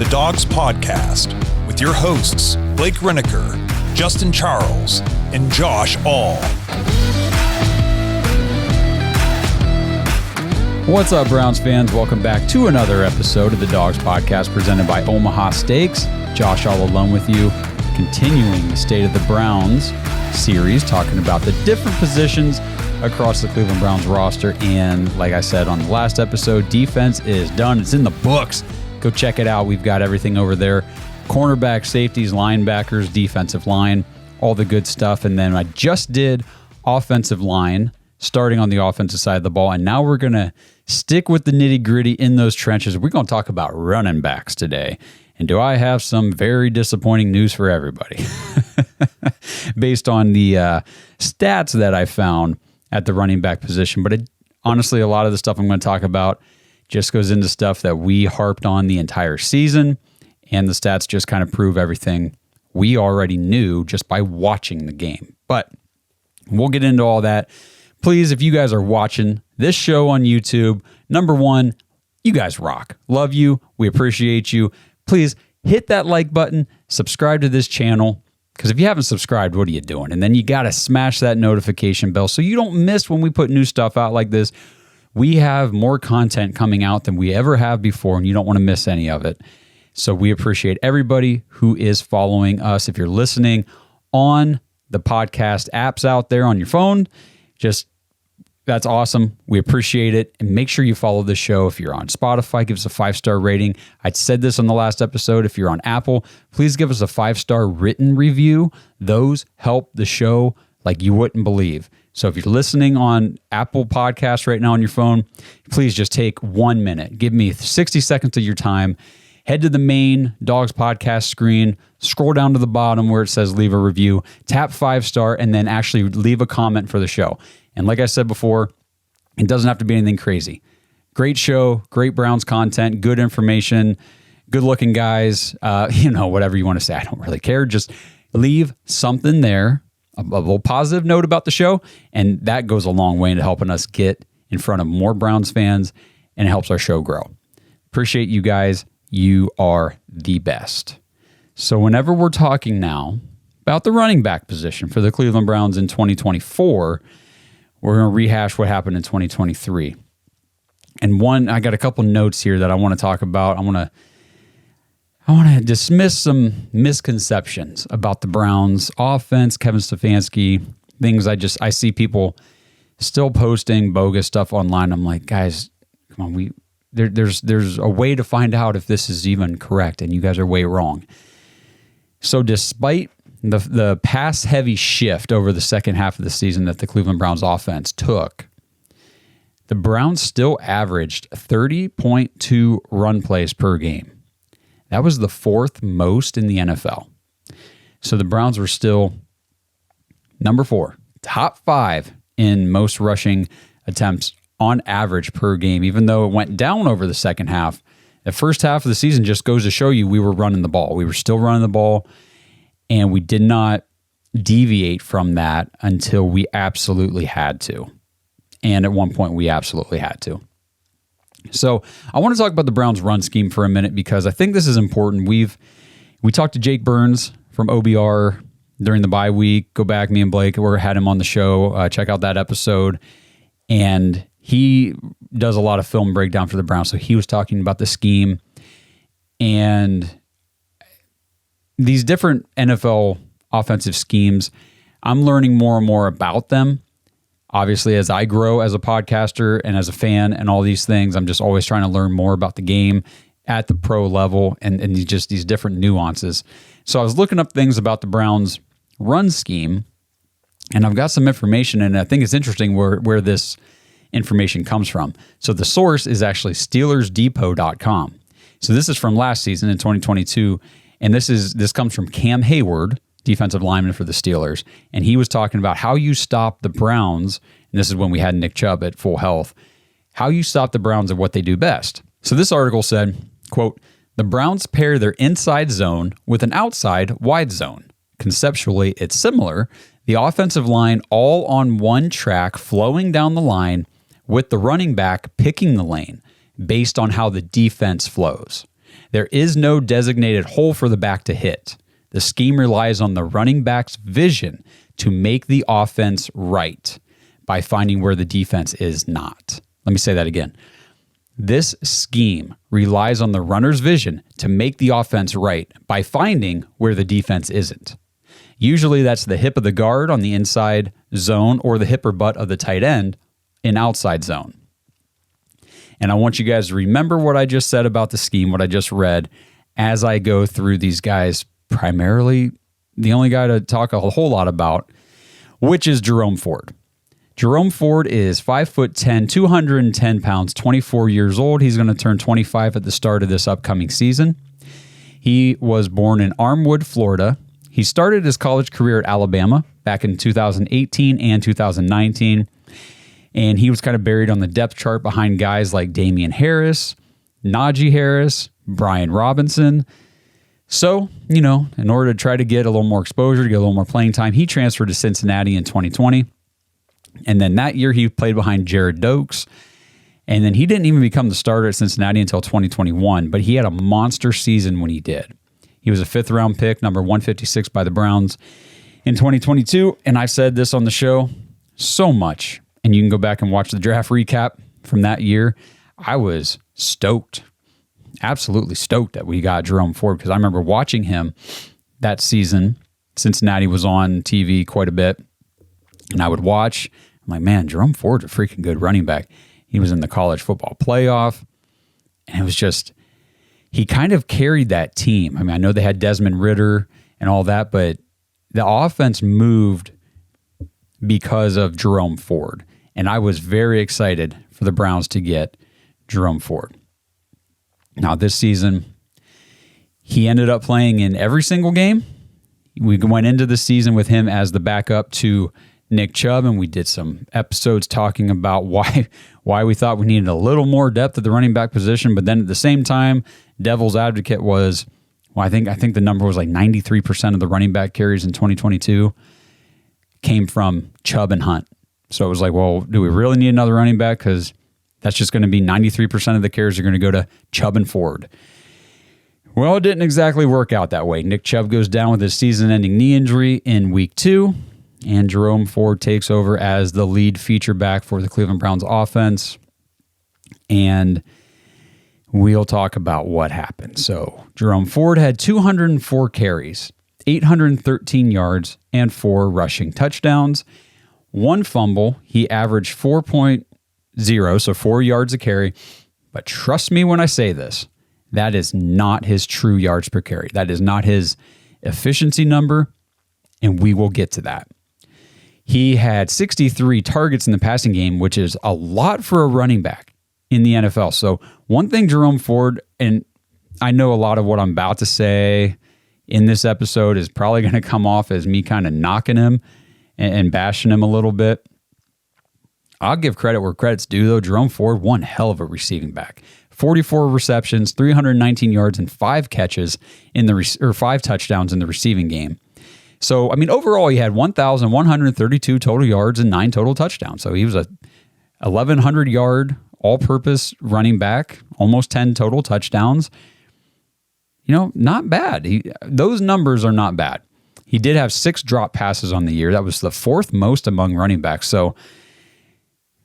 the Dawgs Podcast with your hosts, Blake Reneker, Justin Charles, and Josh All. What's up, Browns fans? Welcome back to another episode of the Dawgs Podcast presented by Omaha Steaks. Josh All alone with you, continuing the State of the Browns series, talking about the different positions across the Cleveland Browns roster. And like I said on the last episode, defense is done. It's in the books. Go check it out. We've got everything over there. Cornerback, safeties, linebackers, defensive line, all the good stuff. And then I just did offensive line, starting on the offensive side of the ball. And now we're going to stick with the nitty-gritty in those trenches. We're going to talk about running backs today. And do I have some very disappointing news for everybody? Based on the stats that I found at the running back position. But honestly, a lot of the stuff I'm going to talk about just goes into stuff that we harped on the entire season. And the stats just kind of prove everything we already knew just by watching the game. But we'll get into all that. Please, if you guys are watching this show on YouTube, number one, you guys rock. Love you. We appreciate you. Please hit that like button, subscribe to this channel, because if you haven't subscribed, what are you doing? And then you got to smash that notification bell so you don't miss when we put new stuff out like this. We have more content coming out than we ever have before, and you don't want to miss any of it. So we appreciate everybody who is following us. If you're listening on the podcast apps out there on your phone, that's awesome. We appreciate it. And make sure you follow the show. If you're on Spotify, give us a 5-star rating. I said this on the last episode. If you're on Apple, please give us a 5-star written review. Those help the show like you wouldn't believe. So if you're listening on Apple Podcasts right now on your phone, please just take 1 minute. Give me 60 seconds of your time. Head to the main Dawgs Podcast screen. Scroll down to the bottom where it says leave a review. Tap 5-star and then actually leave a comment for the show. And like I said before, it doesn't have to be anything crazy. Great show, great Browns content, good information, good-looking guys, whatever you want to say. I don't really care. Just leave something there, a little positive note about the show, and that goes a long way into helping us get in front of more Browns fans, and it helps our show grow. Appreciate you guys. You are the best. So whenever we're talking now about the running back position for the Cleveland Browns in 2024, we're going to rehash what happened in 2023. And I got a couple notes here that I want to talk about. I want to dismiss some misconceptions about the Browns offense, Kevin Stefanski, things I see people still posting bogus stuff online. I'm like, guys, come on, there's a way to find out if this is even correct, and you guys are way wrong. So despite the pass-heavy shift over the second half of the season that the Cleveland Browns offense took, the Browns still averaged 30.2 run plays per game. That was the fourth most in the NFL. So the Browns were still number 4, top 5 in most rushing attempts on average per game, even though it went down over the second half. The first half of the season just goes to show you we were running the ball. We were still running the ball. And we did not deviate from that until we absolutely had to. And at one point, we absolutely had to. So I want to talk about the Browns' run scheme for a minute because I think this is important. We talked to Jake Burns from OBR during the bye week. Go back, me and Blake, we had him on the show. Check out that episode. And he does a lot of film breakdown for the Browns. So he was talking about the scheme. And these different NFL offensive schemes, I'm learning more and more about them. Obviously, as I grow as a podcaster and as a fan and all these things, I'm just always trying to learn more about the game at the pro level and these different nuances. So I was looking up things about the Browns' run scheme, and I've got some information, and I think it's interesting where this information comes from. So the source is actually SteelersDepot.com. So this is from last season in 2022. And this comes from Cam Hayward, defensive lineman for the Steelers. And he was talking about how you stop the Browns, and this is when we had Nick Chubb at full health, how you stop the Browns at what they do best. So this article said, quote, "The Browns pair their inside zone with an outside wide zone. Conceptually, it's similar. The offensive line all on one track flowing down the line with the running back picking the lane based on how the defense flows. There is no designated hole for the back to hit. The scheme relies on the running back's vision to make the offense right by finding where the defense is not. Let me say that again. This scheme relies on the runner's vision to make the offense right by finding where the defense isn't. Usually that's the hip of the guard on the inside zone or the hip or butt of the tight end in outside zone. And I want you guys to remember what I just said about the scheme, what I just read, as I go through these guys. Primarily, the only guy to talk a whole lot about, which is Jerome Ford. Jerome Ford is 5'10", 210 pounds, 24 years old. He's going to turn 25 at the start of this upcoming season. He was born in Armwood, Florida. He started his college career at Alabama back in 2018 and 2019. And he was kind of buried on the depth chart behind guys like Damian Harris, Najee Harris, Brian Robinson. So, in order to try to get a little more exposure, to get a little more playing time, he transferred to Cincinnati in 2020. And then that year he played behind Jared Dawgs. And then he didn't even become the starter at Cincinnati until 2021, but he had a monster season when he did. He was a 5th-round pick, number 156 by the Browns in 2022. And I've said this on the show so much. And you can go back and watch the draft recap from that year. I was stoked. Absolutely stoked that we got Jerome Ford, because I remember watching him that season. Cincinnati was on TV quite a bit, and I would watch. I'm like, man, Jerome Ford's a freaking good running back. He was in the college football playoff, and it was just, he kind of carried that team. I mean, I know they had Desmond Ridder and all that, but the offense moved because of Jerome Ford, and I was very excited for the Browns to get Jerome Ford. Now, this season, he ended up playing in every single game. We went into the season with him as the backup to Nick Chubb, and we did some episodes talking about why we thought we needed a little more depth at the running back position. But then at the same time, devil's advocate was, I think the number was like 93% of the running back carries in 2022 came from Chubb and Hunt. So it was like, well, do we really need another running back? Because that's just going to be 93% of the carries are going to go to Chubb and Ford. Well, it didn't exactly work out that way. Nick Chubb goes down with his season-ending knee injury in week 2, and Jerome Ford takes over as the lead feature back for the Cleveland Browns offense. And we'll talk about what happened. So Jerome Ford had 204 carries, 813 yards, and 4 rushing touchdowns. 1 fumble. He averaged 4.0, so 4 yards a carry. But trust me when I say this, that is not his true yards per carry. That is not his efficiency number, and we will get to that. He had 63 targets in the passing game, which is a lot for a running back in the NFL. So one thing Jerome Ford, and I know a lot of what I'm about to say in this episode is probably going to come off as me kind of knocking him and bashing him a little bit. I'll give credit where credit's due, though. Jerome Ford, one hell of a receiving back. 44 receptions, 319 yards, and 5 catches in the 5 touchdowns in the receiving game. So, I mean, overall, he had 1,132 total yards and 9 total touchdowns. So he was a 1,100-yard all-purpose running back, almost 10 total touchdowns. Not bad. Those numbers are not bad. He did have 6 drop passes on the year. That was the 4th most among running backs. So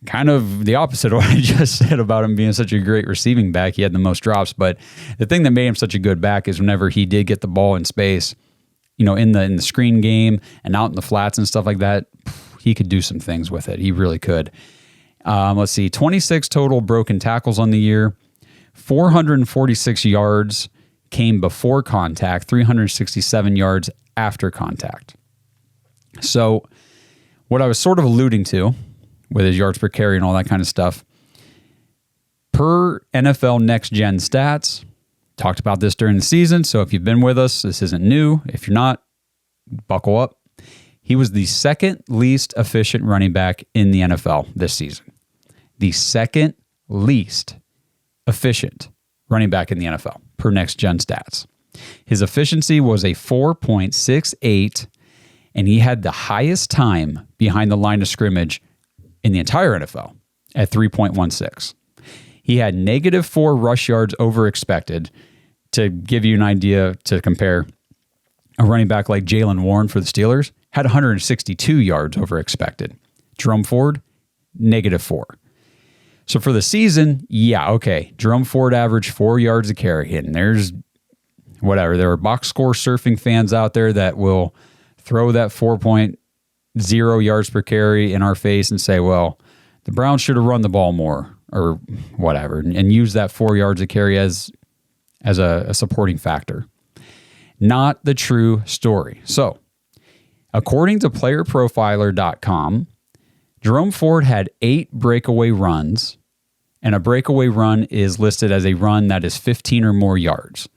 kind of the opposite of what I just said about him being such a great receiving back. He had the most drops. But the thing that made him such a good back is whenever he did get the ball in space, in the screen game and out in the flats and stuff like that, he could do some things with it. He really could. Let's see, 26 total broken tackles on the year, 446 yards came before contact, 367 yards after contact. So what I was sort of alluding to with his yards per carry and all that kind of stuff, per NFL Next Gen stats, talked about this during the season, so if you've been with us, this isn't new. If you're not, buckle up. He was the second least efficient running back in the NFL this season. The second least efficient running back in the NFL per Next Gen stats. His efficiency was a 4.68, and he had the highest time behind the line of scrimmage in the entire NFL at 3.16. He had -4 rush yards over expected, to give you an idea to compare, a running back like Jaylen Warren for the Steelers had 162 yards over expected. Jerome Ford, -4. So for the season, yeah, okay. Jerome Ford averaged 4 yards a carry. And there's whatever. There are box score surfing fans out there that will throw that 4.0 yards per carry in our face and say, well, the Browns should have run the ball more or whatever, and use that 4 yards a carry as a supporting factor. Not the true story. So, according to playerprofiler.com, Jerome Ford had 8 breakaway runs, and a breakaway run is listed as a run that is 15 or more yards.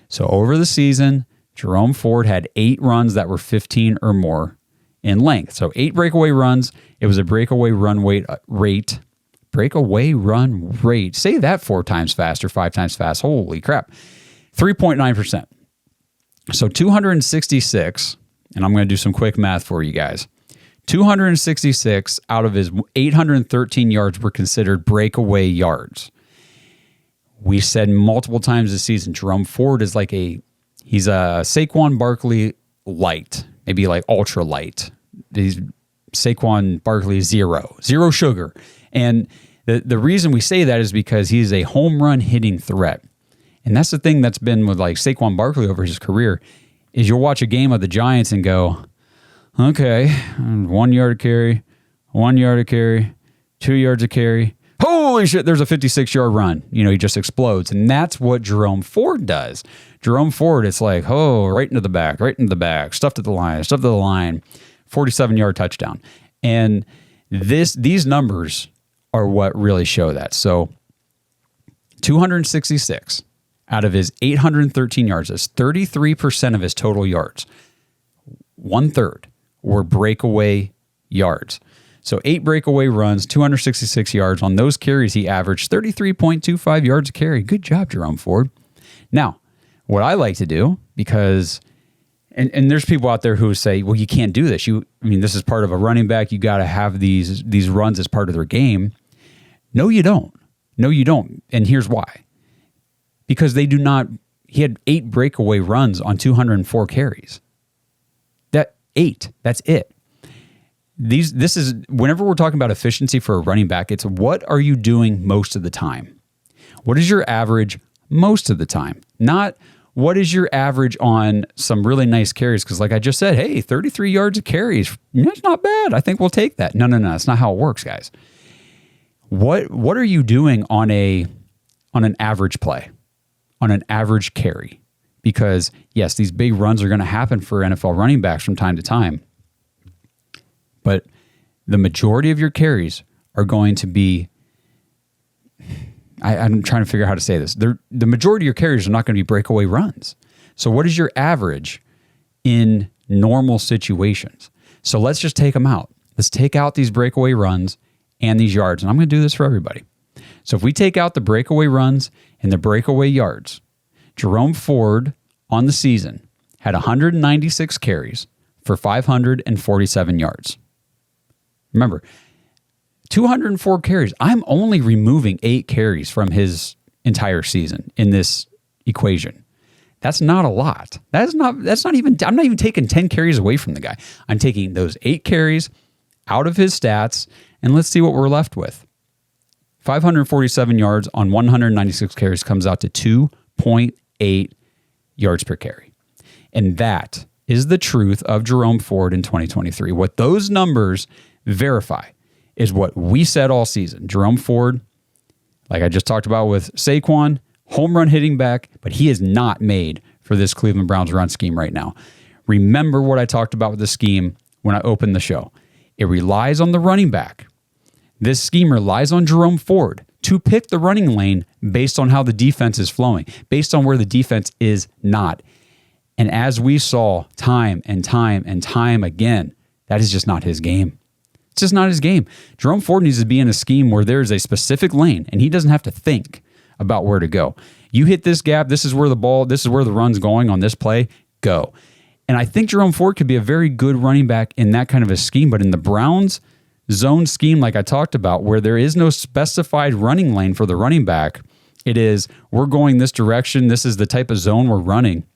So over the season, Jerome Ford had 8 runs that were 15 or more in length. So 8 breakaway runs. It was a breakaway run rate. Breakaway run rate. Say that 4 times fast or 5 times fast. Holy crap. 3.9%. So 266, and I'm going to do some quick math for you guys. 266 out of his 813 yards were considered breakaway yards. We said multiple times this season, Jerome Ford is he's a Saquon Barkley light, maybe like ultra light. He's Saquon Barkley zero sugar. And the reason we say that is because he's a home run hitting threat. And that's the thing that's been with like Saquon Barkley over his career, is you'll watch a game of the Giants and go, okay, 1 yard a carry, 1 yard a carry, 2 yards a carry. Holy shit, there's a 56-yard run. He just explodes. And that's what Jerome Ford does. Jerome Ford, it's like, right into the back, stuffed at the line, 47-yard touchdown. And these numbers are what really show that. So 266 out of his 813 yards, that's 33% of his total yards. 1/3 were breakaway yards. So 8 breakaway runs, 266 yards. On those carries, he averaged 33.25 yards a carry. Good job, Jerome Ford. Now, what I like to do, because, and there's people out there who say, well, you can't do this. This is part of a running back. You got to have these runs as part of their game. No, you don't. No, you don't. And here's why. Because they do not, he had 8 breakaway runs on 204 carries. That's it. This is, whenever we're talking about efficiency for a running back, it's what are you doing most of the time? What is your average most of the time? Not what is your average on some really nice carries? Because like I just said, hey, 33 yards of carries, that's not bad. I think we'll take that. No. That's not how it works, guys. What are you doing on an average play, on an average carry? Because yes, these big runs are going to happen for NFL running backs from time to time. But the majority of your carries are going to be, I'm trying to figure out how to say this. The majority of your carries are not going to be breakaway runs. So what is your average in normal situations? So let's just take them out. Let's take out these breakaway runs and these yards. And I'm going to do this for everybody. So if we take out the breakaway runs and the breakaway yards, Jerome Ford on the season had 196 carries for 547 yards. Remember, 204 carries. I'm only removing 8 carries from his entire season in this equation. That's not a lot. I'm not even taking 10 carries away from the guy. I'm taking those 8 carries out of his stats, and let's see what we're left with. 547 yards on 196 carries comes out to 2.8 yards per carry. And that is the truth of Jerome Ford in 2023. What those numbers verify is what we said all season. Jerome Ford, like I just talked about with Saquon, home run hitting back, but he is not made for this Cleveland Browns run scheme right now. Remember what I talked about with the scheme when I opened the show. It relies on the running back. This scheme relies on Jerome Ford to pick the running lane based on how the defense is flowing, based on where the defense is not. And as we saw time and time and time again, that is just not his game. It's just not his game. Jerome Ford needs to be in a scheme where there's a specific lane and he doesn't have to think about where to go. You hit this gap, this is where the run's going on this play, go. And I think Jerome Ford could be a very good running back in that kind of a scheme, but in the Browns zone scheme like I talked about, where there is no specified running lane for the running back, It is, we're going this direction. This is the type of zone we're running.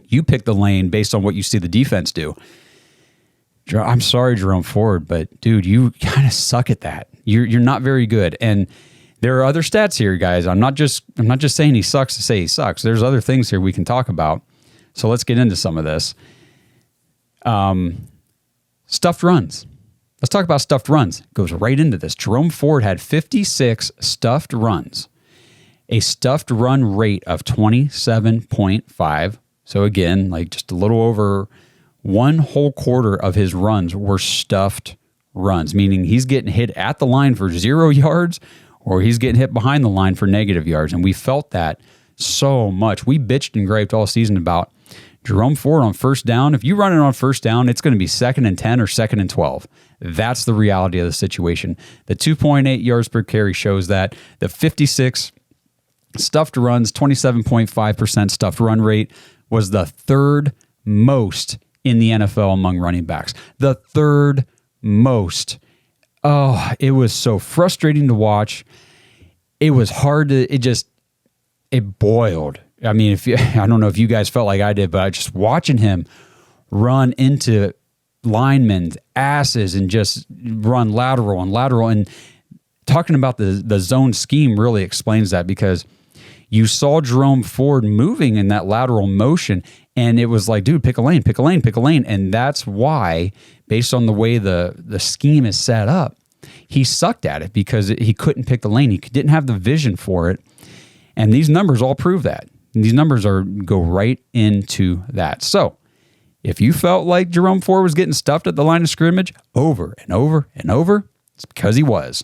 You pick the lane based on what you see the defense do. I'm sorry, Jerome Ford, but dude, you kind of suck at that. You're not very good. And there are other stats here, guys. I'm not just saying he sucks to say he sucks. There's other things here we can talk about. So let's get into some of this. Stuffed runs. Let's talk about stuffed runs. Goes right into this. Jerome Ford had 56 stuffed runs, a stuffed run rate of 27.5. So again, like just a little over one whole quarter of his runs were stuffed runs, meaning he's getting hit at the line for 0 yards or he's getting hit behind the line for negative yards. And we felt that so much. We bitched and griped all season about Jerome Ford on first down. If you run it on first down, it's going to be 2nd and 10 or 2nd and 12. That's the reality of the situation. The 2.8 yards per carry shows that. The 56 stuffed runs, 27.5% stuffed run rate was the third most in the NFL among running backs. The third most. Oh, it was so frustrating to watch. It was hard to, it boiled. I mean, I don't know if you guys felt like I did, but just watching him run into linemen's asses and just run lateral and talking about the zone scheme really explains that, because you saw Jerome Ford moving in that lateral motion and it was like, dude, pick a lane. And that's why, based on the way the scheme is set up, he sucked at it because he couldn't pick the lane. He didn't have the vision for it. And these numbers all prove that. These numbers go right into that. So if you felt like Jerome Ford was getting stuffed at the line of scrimmage over and over and over, it's because he was.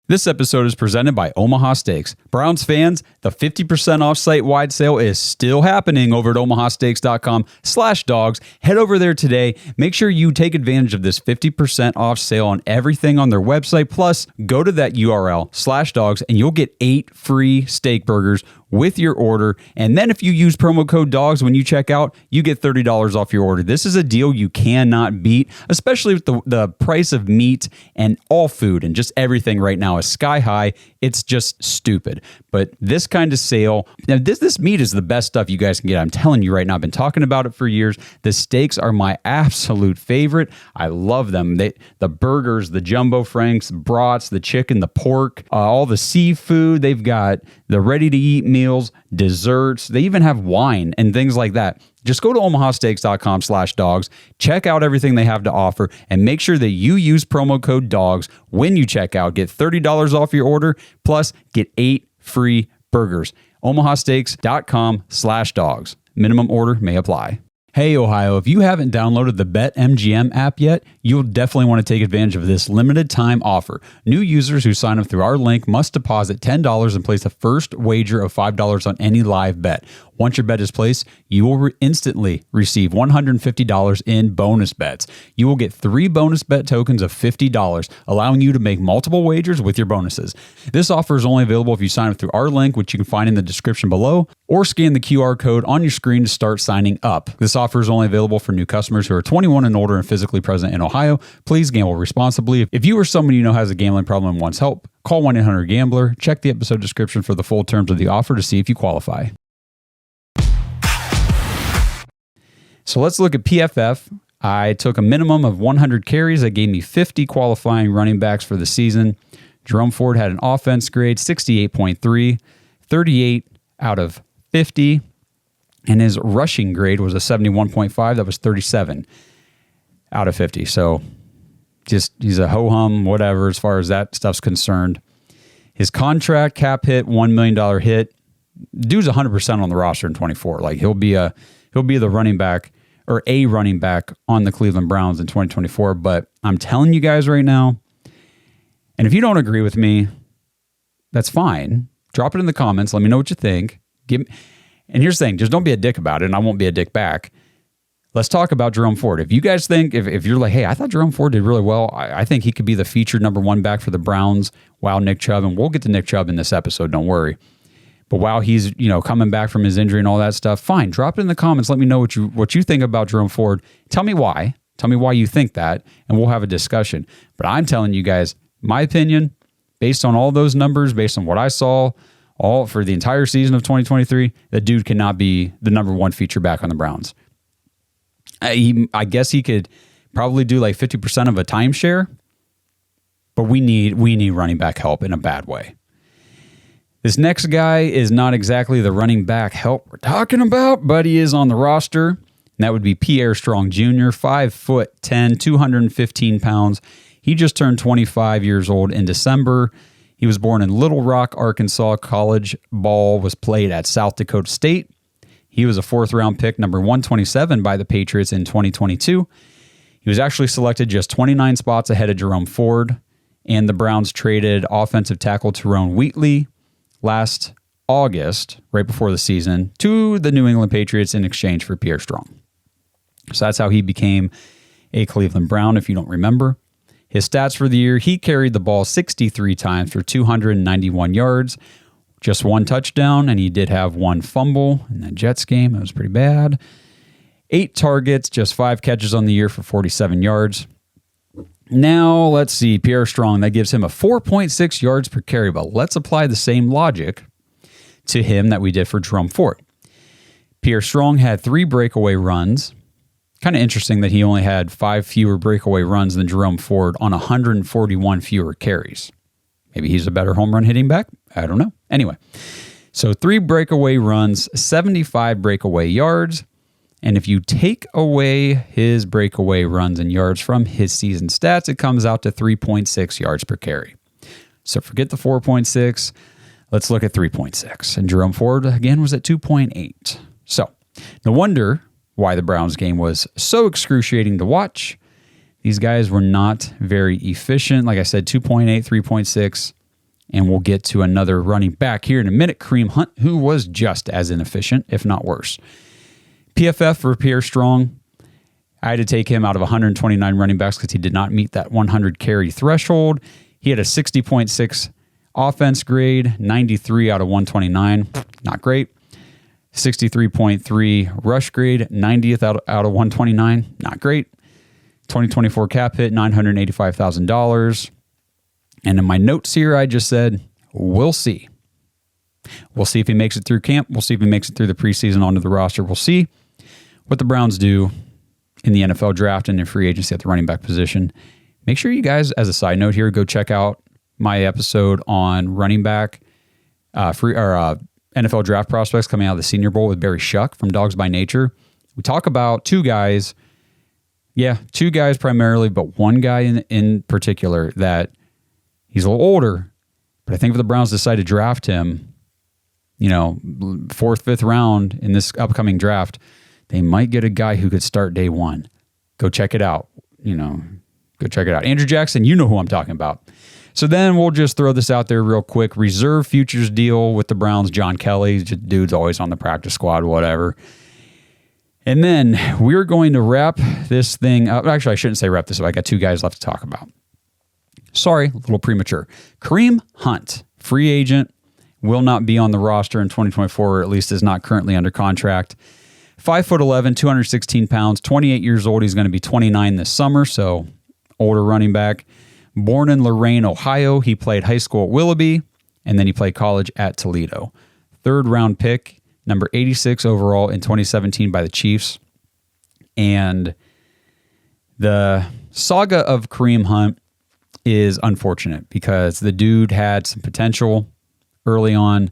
This episode is presented by Omaha Steaks. Browns fans, the 50% off site-wide sale is still happening over at omahasteaks.com/dogs. Head over there today. Make sure you take advantage of this 50% off sale on everything on their website. Plus, go to that URL /dogs and you'll get 8 free steak burgers with your order. And then if you use promo code DAWGS when you check out, you get $30 off your order. This is a deal you cannot beat, especially with the price of meat and all food and just everything right now is sky high. It's just stupid. But this kind of sale, now this meat is the best stuff you guys can get. I'm telling you right now, I've been talking about it for years. The steaks are my absolute favorite. I love them. The burgers, the jumbo franks, brats, the chicken, the pork, all the seafood. They've got the ready-to-eat meals, desserts. They even have wine and things like that. Just go to omahasteaks.com/dogs, check out everything they have to offer, and make sure that you use promo code DAWGS when you check out. Get $30 off your order, plus get 8 free burgers. omahasteaks.com/dogs. Minimum order may apply. Hey, Ohio, if you haven't downloaded the BetMGM app yet, you'll definitely want to take advantage of this limited time offer. New users who sign up through our link must deposit $10 and place a first wager of $5 on any live bet. Once your bet is placed, you will instantly receive $150 in bonus bets. You will get 3 bonus bet tokens of $50, allowing you to make multiple wagers with your bonuses. This offer is only available if you sign up through our link, which you can find in the description below, or scan the QR code on your screen to start signing up. This offer is only available for new customers who are 21 and older and physically present in Ohio. Please gamble responsibly. If you or someone you know has a gambling problem and wants help, call 1-800-GAMBLER. Check the episode description for the full terms of the offer to see if you qualify. So let's look at PFF. I took a minimum of 100 carries. That gave me 50 qualifying running backs for the season. Jerome Ford had an offense grade, 68.3, 38 out of 50. And his rushing grade was a 71.5. That was 37 out of 50. So just he's a ho-hum, whatever, as far as that stuff's concerned. His contract cap hit, $1 million hit. Dude's 100% on the roster in 24. Like he'll be the running back or a running back on the Cleveland Browns in 2024. But I'm telling you guys right now, and if you don't agree with me, that's fine. Drop it in the comments. Let me know what you think. And here's the thing, just don't be a dick about it, and I won't be a dick back. Let's talk about Jerome Ford. If you guys think, if you're like, hey, I thought Jerome Ford did really well, I think he could be the featured number 1 back for the Browns while Nick Chubb, and we'll get to Nick Chubb in this episode, don't worry. But while he's, coming back from his injury and all that stuff, fine. Drop it in the comments. Let me know what you think about Jerome Ford. Tell me why. Tell me why you think that, and we'll have a discussion. But I'm telling you guys, my opinion, based on all those numbers, based on what I saw all for the entire season of 2023, the dude cannot be the number one feature back on the Browns. I guess he could probably do like 50% of a timeshare, but we need running back help in a bad way. This next guy is not exactly the running back help we're talking about, but he is on the roster. And that would be Pierre Strong Jr., 5'10", 215 pounds. He just turned 25 years old in December. He was born in Little Rock, Arkansas. College ball was played at South Dakota State. He was a fourth-round pick, number 127 by the Patriots in 2022. He was actually selected just 29 spots ahead of Jerome Ford, and the Browns traded offensive tackle Tyrone Wheatley last August, right before the season, to the New England Patriots in exchange for Pierre Strong. So that's how he became a Cleveland Brown, if you don't remember. His stats for the year, he carried the ball 63 times for 291 yards, just one touchdown, and he did have one fumble in that Jets game. It was pretty bad. 8 targets, just 5 catches on the year for 47 yards. Now, let's see, Pierre Strong, that gives him a 4.6 yards per carry, but let's apply the same logic to him that we did for Jerome Ford. Pierre Strong had 3 breakaway runs. Kind of interesting that he only had 5 fewer breakaway runs than Jerome Ford on 141 fewer carries. Maybe he's a better home run hitting back. I don't know. Anyway, so 3 breakaway runs, 75 breakaway yards. And if you take away his breakaway runs and yards from his season stats, it comes out to 3.6 yards per carry. So forget the 4.6. Let's look at 3.6. And Jerome Ford, again, was at 2.8. So no wonder why the Browns game was so excruciating to watch. These guys were not very efficient. Like I said, 2.8, 3.6. And we'll get to another running back here in a minute, Kareem Hunt, who was just as inefficient, if not worse. PFF for Pierre Strong, I had to take him out of 129 running backs because he did not meet that 100 carry threshold. He had a 60.6 offense grade, 93 out of 129, not great. 63.3 rush grade, 90th out of 129, not great. 2024 cap hit, $985,000. And in my notes here, I just said, we'll see. We'll see if he makes it through camp. We'll see if he makes it through the preseason onto the roster. We'll see what the Browns do in the NFL draft and in free agency at the running back position. Make sure you guys, as a side note here, go check out my episode on running back NFL draft prospects coming out of the Senior Bowl with Barry Shuck from Dawgs by Nature. We talk about 2 guys. Yeah, 2 guys primarily, but one guy in particular that he's a little older, but I think if the Browns decide to draft him, 4th, 5th round in this upcoming draft, they might get a guy who could start day 1. Go check it out. Go check it out. Andrew Jackson, you know who I'm talking about. So then we'll just throw this out there real quick. Reserve futures deal with the Browns. John Kelly, dude's always on the practice squad, whatever. And then we're going to wrap this thing up. Actually, I shouldn't say wrap this up. I got 2 guys left to talk about. Sorry, a little premature. Kareem Hunt, free agent, will not be on the roster in 2024, or at least is not currently under contract. 5'11", 216 pounds, 28 years old. He's going to be 29 this summer, so older running back. Born in Lorain, Ohio, he played high school at Willoughby, and then he played college at Toledo. 3rd round pick, number 86 overall in 2017 by the Chiefs. And the saga of Kareem Hunt is unfortunate because the dude had some potential early on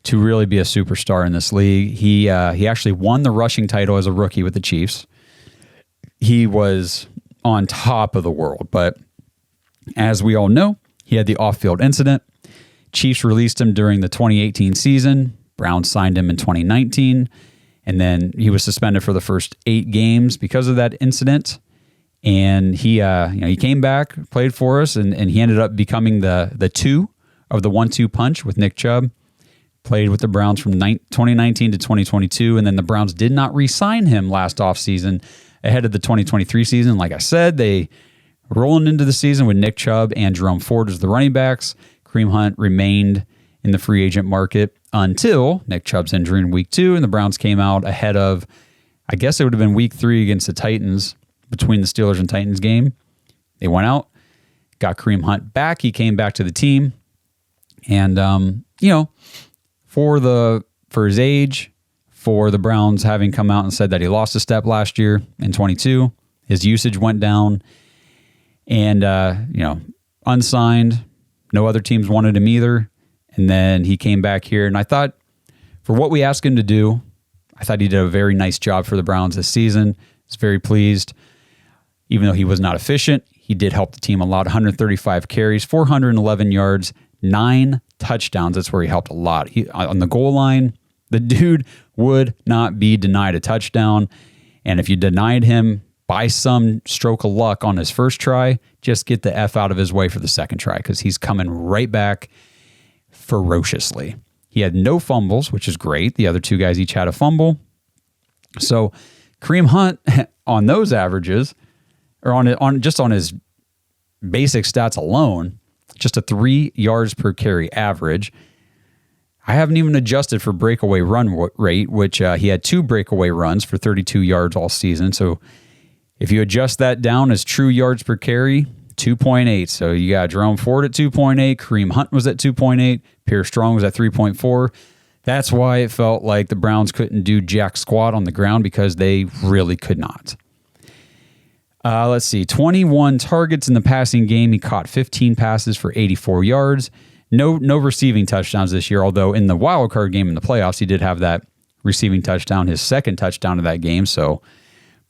to really be a superstar in this league. He actually won the rushing title as a rookie with the Chiefs. He was on top of the world, but as we all know, he had the off-field incident. Chiefs released him during the 2018 season. Browns signed him in 2019, and then he was suspended for the first 8 games because of that incident. And he came back, played for us, and he ended up becoming the 2 of the 1-2 punch with Nick Chubb. Played with the Browns from 2019 to 2022, and then the Browns did not re-sign him last offseason ahead of the 2023 season. Like I said, they rolling into the season with Nick Chubb and Jerome Ford as the running backs. Kareem Hunt remained in the free agent market until Nick Chubb's injury in week 2, and the Browns came out ahead of, I guess it would have been week 3 against the Titans, between the Steelers and Titans game. They went out, got Kareem Hunt back. He came back to the team. And, for his age, for the Browns having come out and said that he lost a step last year in 22, his usage went down. And, unsigned. No other teams wanted him either. And then he came back here. And I thought, for what we asked him to do, I thought he did a very nice job for the Browns this season. I was very pleased. Even though he was not efficient, he did help the team a lot. 135 carries, 411 yards, 9 touchdowns. That's where he helped a lot. On the goal line, the dude would not be denied a touchdown. And if you denied him by some stroke of luck on his first try, just get the F out of his way for the second try, because he's coming right back ferociously. He had no fumbles, which is great. The other two guys each had a fumble. So Kareem Hunt, on those averages, or on his basic stats alone, just a 3 yards per carry average. I haven't even adjusted for breakaway run rate, which he had 2 breakaway runs for 32 yards all season. So if you adjust that down as true yards per carry, 2.8. So you got Jerome Ford at 2.8, Kareem Hunt was at 2.8, Pierre Strong was at 3.4. That's why it felt like the Browns couldn't do jack squat on the ground, because they really could not. Let's see, 21 targets in the passing game. He caught 15 passes for 84 yards. No receiving touchdowns this year, although in the wild card game in the playoffs, he did have that receiving touchdown, his second touchdown of that game. So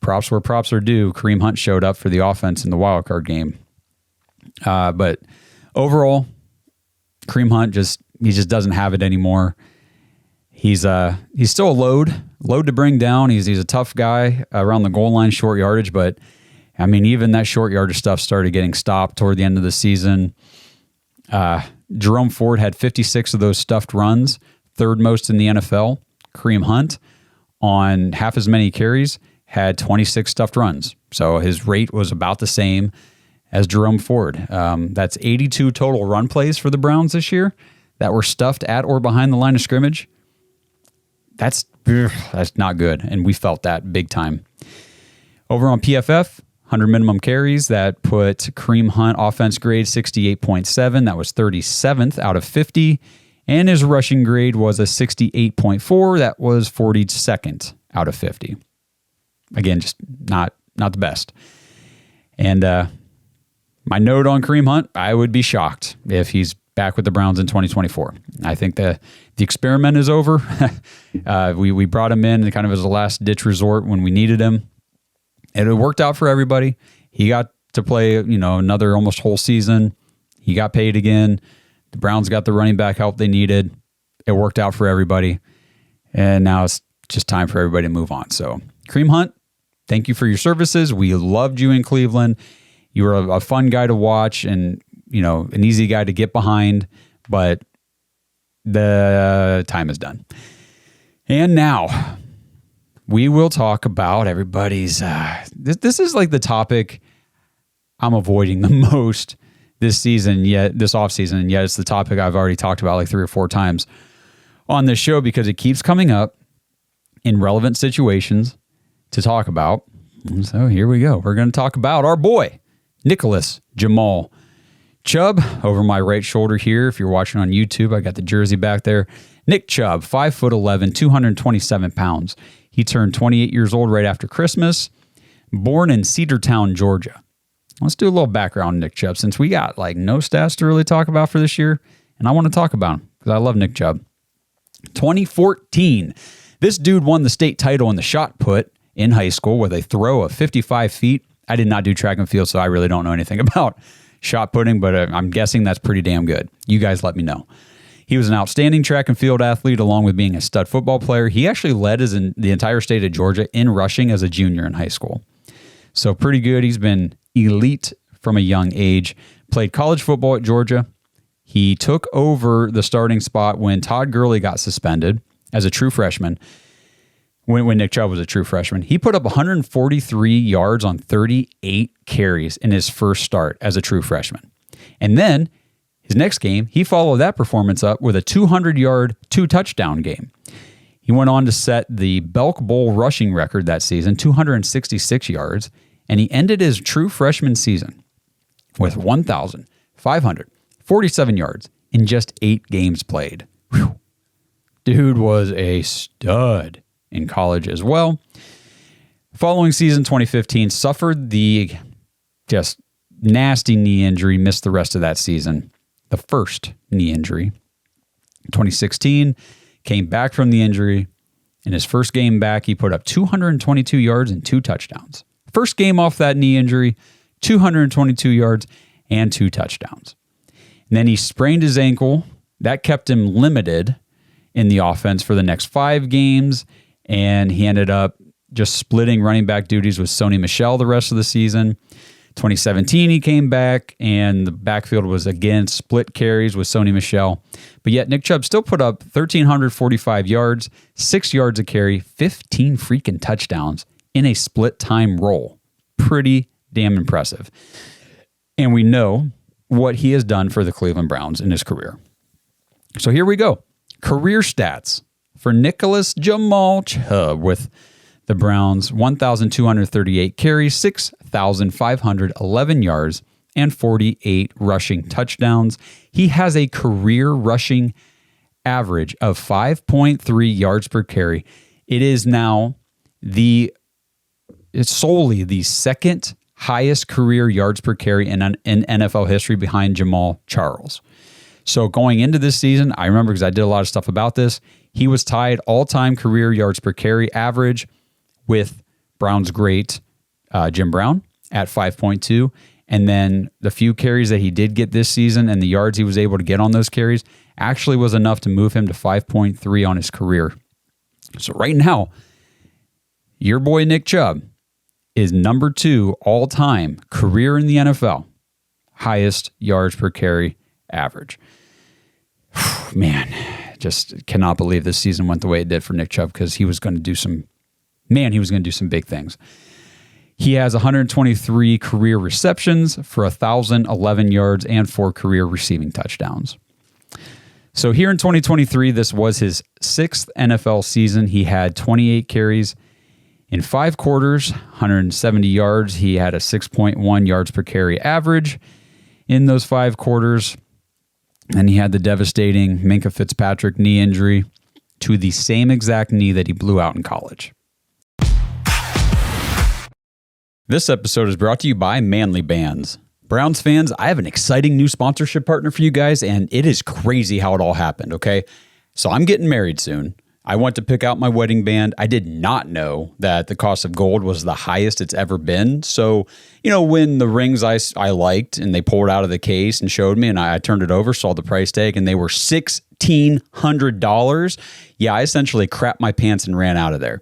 props where props are due. Kareem Hunt showed up for the offense in the wild card game. But overall, Kareem Hunt just doesn't have it anymore. He's still a load to bring down. He's a tough guy around the goal line, short yardage, but I mean, even that short yardage stuff started getting stopped toward the end of the season. Jerome Ford had 56 of those stuffed runs, third most in the NFL. Kareem Hunt, on half as many carries, had 26 stuffed runs. So his rate was about the same as Jerome Ford. That's 82 total run plays for the Browns this year that were stuffed at or behind the line of scrimmage. That's not good, and we felt that big time. Over on PFF, 100 minimum carries, that put Kareem Hunt offense grade 68.7. That was 37th out of 50. And his rushing grade was a 68.4. That was 42nd out of 50. Again, just not the best. And my note on Kareem Hunt, I would be shocked if he's back with the Browns in 2024. I think the experiment is over. We brought him in kind of as a last-ditch resort when we needed him. And it worked out for everybody. He got to play, another almost whole season. He got paid again. The Browns got the running back help they needed. It worked out for everybody. And now it's just time for everybody to move on. So, Kareem Hunt, thank you for your services. We loved you in Cleveland. You were a fun guy to watch and, an easy guy to get behind. But the time is done. And now we will talk about everybody's... This is like the topic I'm avoiding the most this offseason, and yet it's the topic I've already talked about like 3 or 4 times on this show, because it keeps coming up in relevant situations to talk about. And so here we go. We're going to talk about our boy, Nicholas Jamal Chubb, over my right shoulder here. If you're watching on YouTube, I got the jersey back there. Nick Chubb, 5'11", 227 pounds. He turned 28 years old right after Christmas, born in Cedartown, Georgia. Let's do a little background on Nick Chubb, since we got no stats to really talk about for this year, and I want to talk about him because I love Nick Chubb. 2014, this dude won the state title in the shot put in high school with a throw of 55 feet. I did not do track and field, so I really don't know anything about shot putting, but I'm guessing that's pretty damn good. You guys let me know. He was an outstanding track and field athlete, along with being a stud football player. He actually led the entire state of Georgia in rushing as a junior in high school. So pretty good. He's been elite from a young age. Played college football at Georgia. He took over the starting spot when Todd Gurley got suspended as a true freshman. When Nick Chubb was a true freshman, he put up 143 yards on 38 carries in his first start as a true freshman. And then his next game, he followed that performance up with a 200-yard, 2-touchdown game. He went on to set the Belk Bowl rushing record that season, 266 yards, and he ended his true freshman season with 1,547 yards in just 8 games played. Whew. Dude was a stud in college as well. Following season 2015, suffered the just nasty knee injury, missed the rest of that season. The first knee injury. 2016, came back from the injury. In his first game back, he put up 222 yards and 2 touchdowns. First game off that knee injury, 222 yards and 2 touchdowns. And then he sprained his ankle. That kept him limited in the offense for the next 5 games, and he ended up just splitting running back duties with Sony Michel the rest of the season. 2017, he came back, and the backfield was again split carries with Sony Michel. But yet Nick Chubb still put up 1,345 yards, 6 yards a carry, 15 freaking touchdowns in a split time role. Pretty damn impressive. And we know what he has done for the Cleveland Browns in his career. So here we go. Career stats for Nicholas Jamal Chubb with the Browns: 1,238 carries, 6,511 yards, and 48 rushing touchdowns. He has a career rushing average of 5.3 yards per carry. It is now it's solely the second highest career yards per carry in NFL history behind Jamal Charles. So going into this season, I remember because I did a lot of stuff about this, he was tied all-time career yards per carry average with Browns great Jim Brown at 5.2. And then the few carries that he did get this season and the yards he was able to get on those carries actually was enough to move him to 5.3 on his career. So right now, your boy Nick Chubb is number 2 all-time career in the NFL. Highest yards per carry average. Man, just cannot believe this season went the way it did for Nick Chubb, because he was going to do some big things. He has 123 career receptions for 1,011 yards and 4 career receiving touchdowns. So here in 2023, this was his 6th NFL season. He had 28 carries in 5 quarters, 170 yards. He had a 6.1 yards per carry average in those 5 quarters. And he had the devastating Minkah Fitzpatrick knee injury to the same exact knee that he blew out in college. This episode is brought to you by Manly Bands. Browns fans, I have an exciting new sponsorship partner for you guys, and it is crazy how it all happened, okay? So I'm getting married soon. I went to pick out my wedding band. I did not know that the cost of gold was the highest it's ever been. So, when the rings I liked and they pulled out of the case and showed me, and I turned it over, saw the price tag, and they were $1,600. Yeah, I essentially crapped my pants and ran out of there.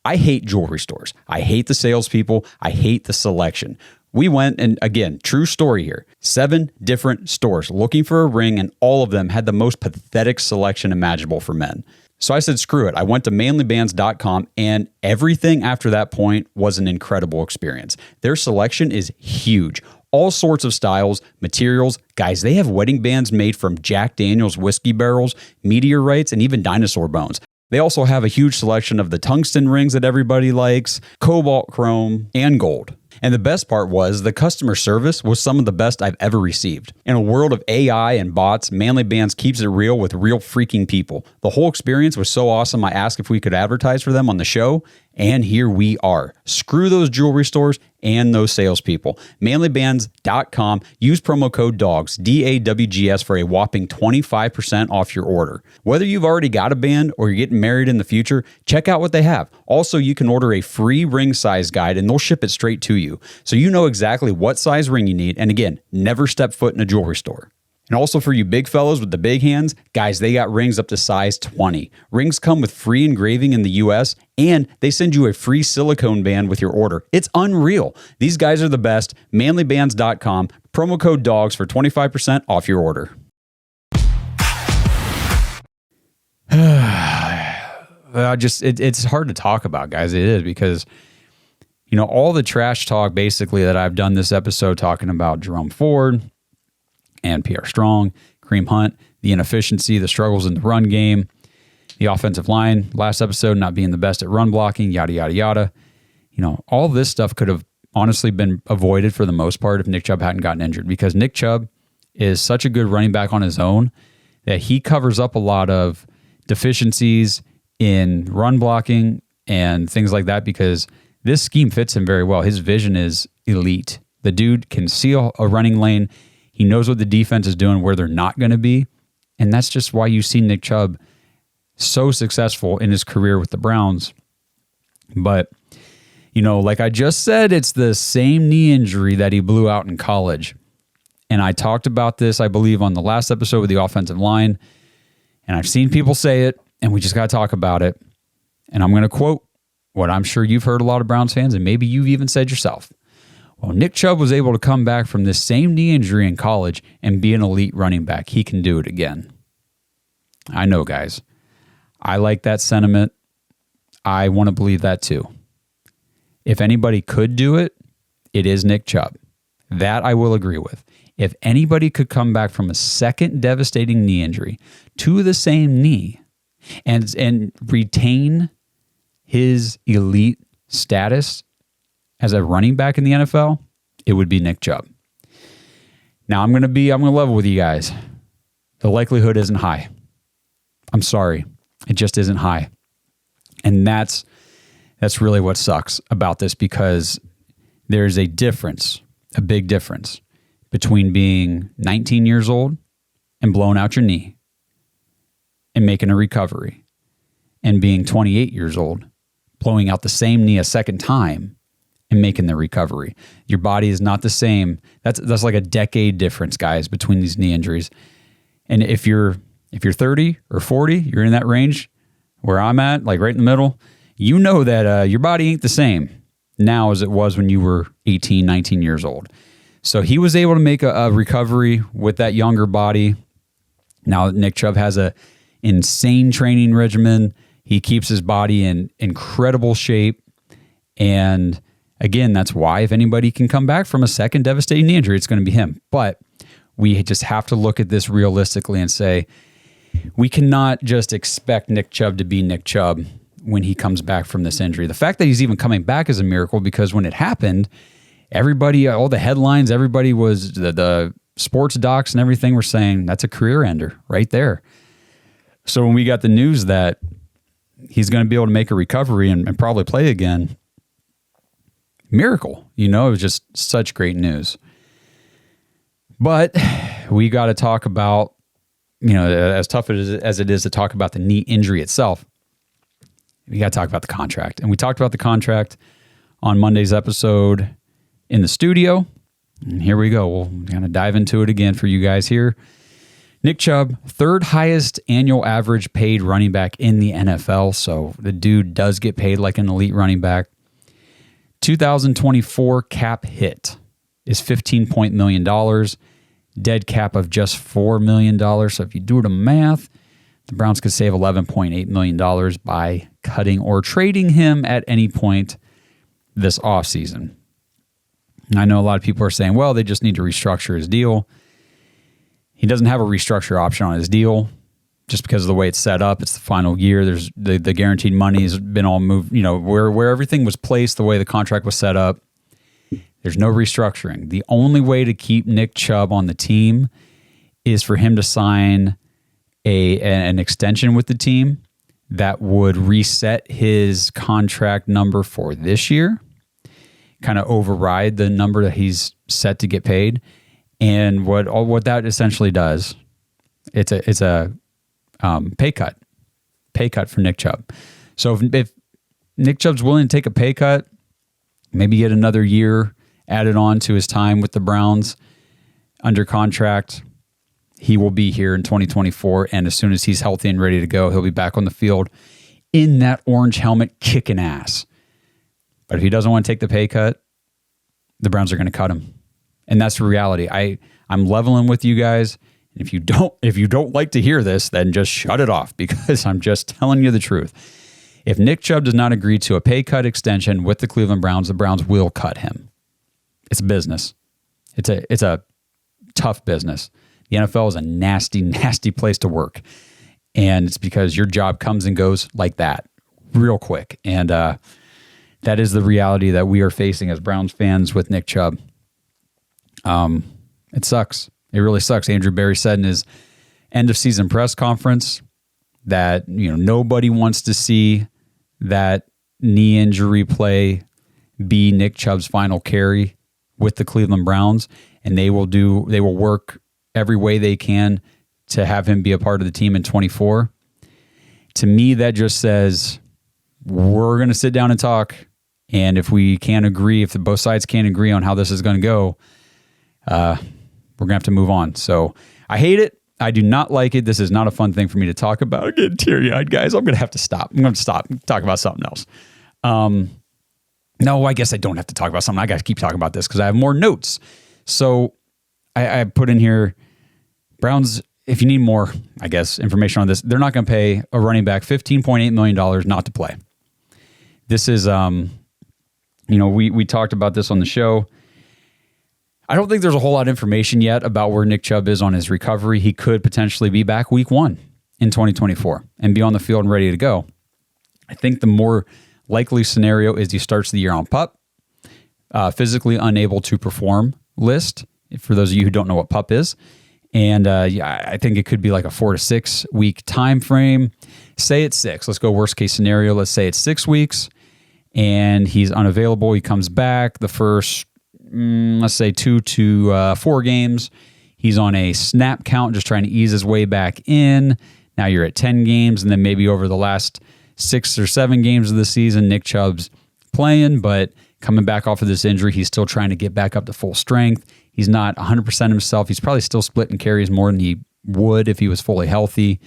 I hate jewelry stores. I hate the salespeople. I hate the selection. We went, and again, true story here, 7 different stores looking for a ring, and all of them had the most pathetic selection imaginable for men. So I said, screw it. I went to manlybands.com, and everything after that point was an incredible experience. Their selection is huge. All sorts of styles, materials. Guys, they have wedding bands made from Jack Daniel's whiskey barrels, meteorites, and even dinosaur bones. They also have a huge selection of the tungsten rings that everybody likes, cobalt chrome, and gold. And the best part was the customer service was some of the best I've ever received. In a world of AI and bots, Manly Bands keeps it real with real freaking people. The whole experience was so awesome, I asked if we could advertise for them on the show, and here we are. Screw those jewelry stores and those salespeople. Manlybands.com. Use promo code DAWGS, DAWGS, for a whopping 25% off your order. Whether you've already got a band or you're getting married in the future, check out what they have. Also, you can order a free ring size guide and they'll ship it straight to you. So you know exactly what size ring you need. And again, never step foot in a jewelry store. And also for you big fellows with the big hands, guys, they got rings up to size 20. Rings come with free engraving in the US, and they send you a free silicone band with your order. It's unreal. These guys are the best. Manlybands.com, promo code DAWGS for 25% off your order. It's hard to talk about, guys. It is, because all the trash talk basically that I've done this episode talking about Jerome Ford and Pierre Strong, Kareem Hunt, the inefficiency, the struggles in the run game, the offensive line last episode not being the best at run blocking, yada, yada, yada. All this stuff could have honestly been avoided for the most part if Nick Chubb hadn't gotten injured, because Nick Chubb is such a good running back on his own that he covers up a lot of deficiencies in run blocking and things like that, because this scheme fits him very well. His vision is elite. The dude can see a running lane. He knows what the defense is doing, where they're not going to be. And that's just why you see Nick Chubb so successful in his career with the Browns. But, like I just said, it's the same knee injury that he blew out in college. And I talked about this, I believe, on the last episode with the offensive line. And I've seen people say it, and we just got to talk about it. And I'm going to quote what I'm sure you've heard a lot of Browns fans, and maybe you've even said yourself. Well, Nick Chubb was able to come back from this same knee injury in college and be an elite running back. He can do it again. I know, guys. I like that sentiment. I want to believe that too. If anybody could do it, it is Nick Chubb. That I will agree with. If anybody could come back from a second devastating knee injury to the same knee and retain his elite status as a running back in the NFL, it would be Nick Chubb. Now I'm going to level with you guys. The likelihood isn't high. I'm sorry. It just isn't high. And that's really what sucks about this, because there's a difference, a big difference between being 19 years old and blowing out your knee and making a recovery, and being 28 years old, blowing out the same knee a second time and making the recovery. Your body is not the same. That's like a decade difference, guys, between these knee injuries. And if you're 30 or 40, you're in that range where I'm at, like right in the middle, you know that your body ain't the same now as it was when you were 18, 19 years old. So he was able to make a recovery with that younger body. Now Nick Chubb has a insane training regimen. He keeps his body in incredible shape. And again, that's why if anybody can come back from a second devastating knee injury, it's going to be him. But we just have to look at this realistically and say, we cannot just expect Nick Chubb to be Nick Chubb when he comes back from this injury. The fact that he's even coming back is a miracle, because when it happened, everybody, all the headlines, everybody was, the sports docs and everything were saying that's a career ender right there. So when we got the news that he's going to be able to make a recovery and probably play again, miracle, it was just such great news. But we got to talk about, as tough as it is to talk about the knee injury itself, we got to talk about the contract. And we talked about the contract on Monday's episode in the studio. And here we go. We'll kind of dive into it again for you guys here. Nick Chubb, third highest annual average paid running back in the NFL. So the dude does get paid like an elite running back. 2024 cap hit is $15 million. Dead cap of just $4 million. So if you do the math, the Browns could save $11.8 million by cutting or trading him at any point this offseason. I know a lot of people are saying, well, they just need to restructure his deal. He doesn't have a restructure option on his deal just because of the way it's set up. It's the final year. There's the guaranteed money has been all moved, where everything was placed, the way the contract was set up. There's no restructuring. The only way to keep Nick Chubb on the team is for him to sign an extension with the team that would reset his contract number for this year, kind of override the number that he's set to get paid. And what that essentially does, it's a pay cut for Nick Chubb. So if Nick Chubb's willing to take a pay cut, maybe get another year added on to his time with the Browns under contract, he will be here in 2024. And as soon as he's healthy and ready to go, he'll be back on the field in that orange helmet kicking ass. But if he doesn't want to take the pay cut, the Browns are going to cut him. And that's the reality. I'm leveling with you guys. If you don't like to hear this, then just shut it off, because I'm just telling you the truth. If Nick Chubb does not agree to a pay cut extension with the Cleveland Browns, the Browns will cut him. It's a business. It's a tough business. The NFL is a nasty, nasty place to work. And it's because your job comes and goes like that real quick. And that is the reality that we are facing as Browns fans with Nick Chubb. It sucks. It really sucks. Andrew Berry said in his end of season press conference that, nobody wants to see that knee injury play be Nick Chubb's final carry with the Cleveland Browns, and they will work every way they can to have him be a part of the team in 24. To me, that just says we're going to sit down and talk, and if we can't agree, if both sides can't agree on how this is going to go, we're going to have to move on. So I hate it. I do not like it. This is not a fun thing for me to talk about. I'm getting teary-eyed, guys. I'm going to have to stop. I'm going to stop and talk about something else. No, I guess I don't have to talk about something. I got to keep talking about this because I have more notes. So I put in here, Browns, if you need more, I guess, information on this, they're not going to pay a running back $15.8 million not to play. This is, we talked about this on the show. I don't think there's a whole lot of information yet about where Nick Chubb is on his recovery. He could potentially be back week 1 in 2024 and be on the field and ready to go. I think the more likely scenario is he starts the year on PUP, physically unable to perform list, for those of you who don't know what PUP is. And I think it could be like a 4 to 6 week time frame. Say it's 6. Let's go worst case scenario. Let's say it's 6 weeks and he's unavailable. He comes back the first, let's say 2 to 4 games. He's on a snap count, just trying to ease his way back in. Now you're at 10 games, and then maybe over the last 6 or 7 games of the season, Nick Chubb's playing, but coming back off of this injury, he's still trying to get back up to full strength. He's not 100% himself. He's probably still splitting carries more than he would if he was fully healthy.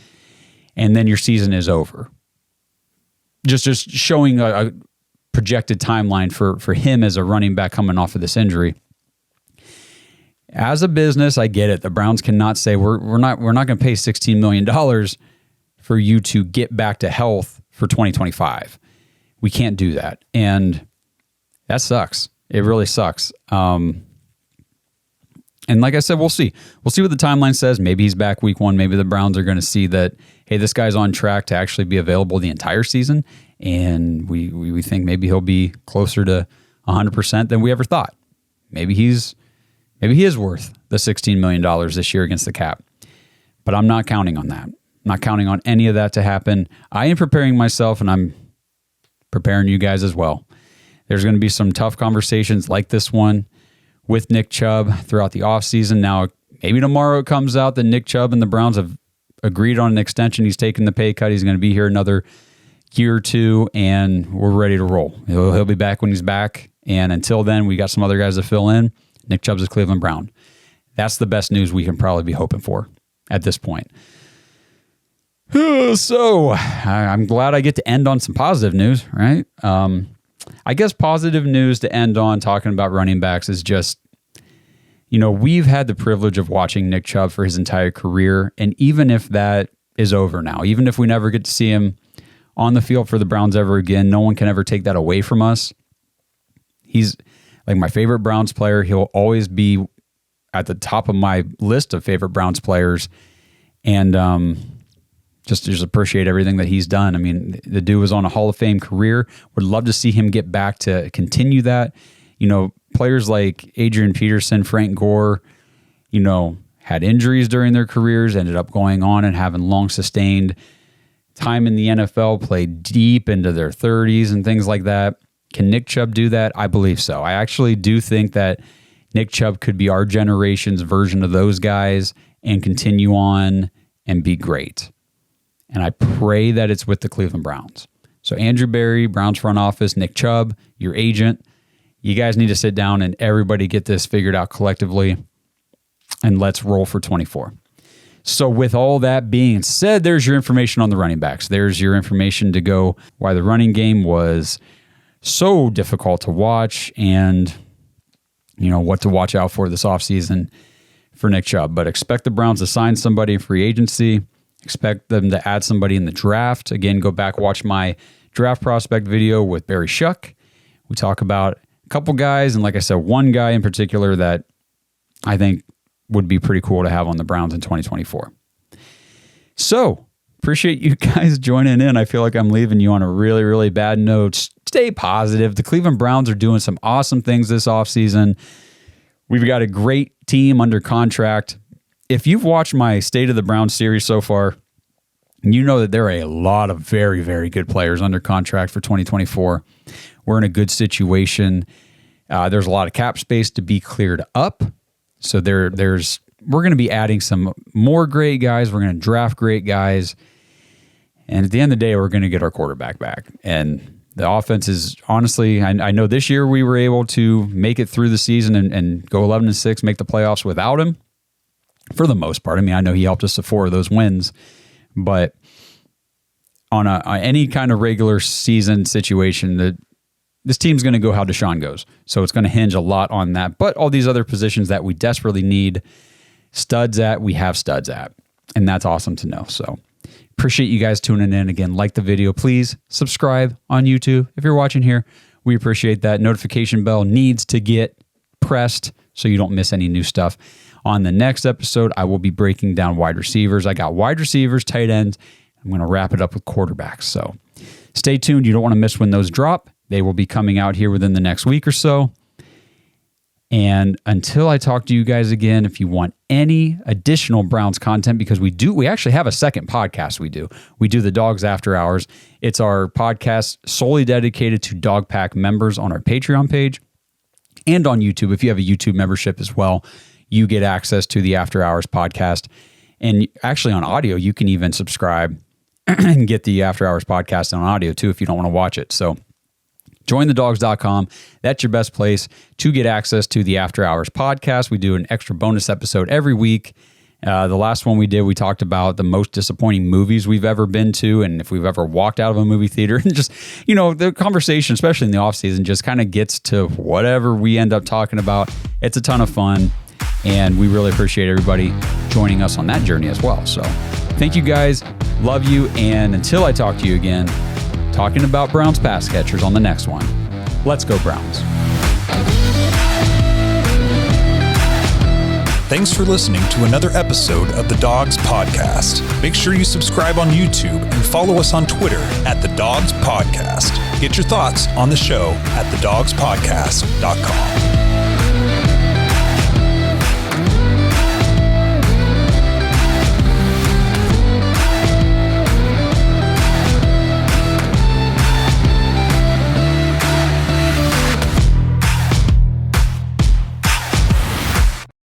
And then your season is over. Just showing a projected timeline for him as a running back coming off of this injury. As a business, I get it. The Browns cannot say we're not going to pay $16 million for you to get back to health for 2025. We can't do that. And that sucks. It really sucks. And like I said, we'll see. We'll see what the timeline says. Maybe he's back week 1. Maybe the Browns are going to see that, hey, this guy's on track to actually be available the entire season. And we think maybe he'll be closer to 100% than we ever thought. Maybe he is worth the $16 million this year against the cap. But I'm not counting on that. I'm not counting on any of that to happen. I am preparing myself, and I'm preparing you guys as well. There's going to be some tough conversations like this one with Nick Chubb throughout the offseason. Now, maybe tomorrow it comes out that Nick Chubb and the Browns have agreed on an extension. He's taking the pay cut. He's going to be here another year or 2, and we're ready to roll. He'll be back when he's back. And until then, we got some other guys to fill in. Nick Chubb's a Cleveland Brown. That's the best news we can probably be hoping for at this point. So I'm glad I get to end on some positive news, right? I guess positive news to end on talking about running backs is just, we've had the privilege of watching Nick Chubb for his entire career. And even if that is over now, even if we never get to see him on the field for the Browns ever again, no one can ever take that away from us. He's like my favorite Browns player. He'll always be at the top of my list of favorite Browns players. And just appreciate everything that he's done. I mean, the dude was on a Hall of Fame career. Would love to see him get back to continue that. Players like Adrian Peterson, Frank Gore, had injuries during their careers, ended up going on and having long sustained time in the NFL, played deep into their 30s and things like that. Can Nick Chubb do that? I believe so. I actually do think that Nick Chubb could be our generation's version of those guys and continue on and be great. And I pray that it's with the Cleveland Browns. So Andrew Berry, Browns front office, Nick Chubb, your agent, you guys need to sit down and everybody get this figured out collectively, and let's roll for 24. So with all that being said, there's your information on the running backs. There's your information to go why the running game was so difficult to watch and, what to watch out for this offseason for Nick Chubb. But expect the Browns to sign somebody in free agency. Expect them to add somebody in the draft. Again, go back, watch my draft prospect video with Barry Shuck. We talk about a couple guys, and like I said, one guy in particular that I think would be pretty cool to have on the Browns in 2024. So, appreciate you guys joining in. I feel like I'm leaving you on a really, really bad note. stay positive. The Cleveland Browns are doing some awesome things this offseason. We've got a great team under contract. If you've watched my State of the Browns series so far, you know that there are a lot of very, very good players under contract for 2024. We're in a good situation. There's a lot of cap space to be cleared up. So we're going to be adding some more great guys. We're going to draft great guys. And at the end of the day, we're going to get our quarterback back. And the offense is, honestly, I know this year we were able to make it through the season and go 11-6, make the playoffs without him for the most part. I mean, I know he helped us to 4 of those wins. But on any kind of regular season situation, this team's going to go how Deshaun goes. So it's going to hinge a lot on that. But all these other positions that we desperately need studs at, we have studs at. And that's awesome to know. So appreciate you guys tuning in. Again, like the video. Please subscribe on YouTube. If you're watching here, we appreciate that. Notification bell needs to get pressed so you don't miss any new stuff. On the next episode, I will be breaking down wide receivers. I got wide receivers, tight ends. I'm going to wrap it up with quarterbacks. So stay tuned. You don't want to miss when those drop. They will be coming out here within the next week or so. And until I talk to you guys again, if you want any additional Browns content, because we actually have a second podcast we do. We do the Dawgs After Hours. It's our podcast solely dedicated to Dog Pack members on our Patreon page and on YouTube. If you have a YouTube membership as well, you get access to the After Hours podcast. And actually on audio, you can even subscribe and get the After Hours podcast on audio too if you don't want to watch it. So jointhedawgs.com. That's your best place to get access to the After Hours podcast. We do an extra bonus episode every week. The last one we did, we talked about the most disappointing movies we've ever been to and if we've ever walked out of a movie theater. And just, the conversation, especially in the off season, just kind of gets to whatever we end up talking about. It's a ton of fun. And we really appreciate everybody joining us on that journey as well. So thank you guys. Love you. And until I talk to you again, talking about Browns pass catchers on the next one. Let's go Browns. Thanks for listening to another episode of the Dawgs Podcast. Make sure you subscribe on YouTube and follow us on Twitter at the Dawgs Podcast. Get your thoughts on the show at thedawgspodcast.com.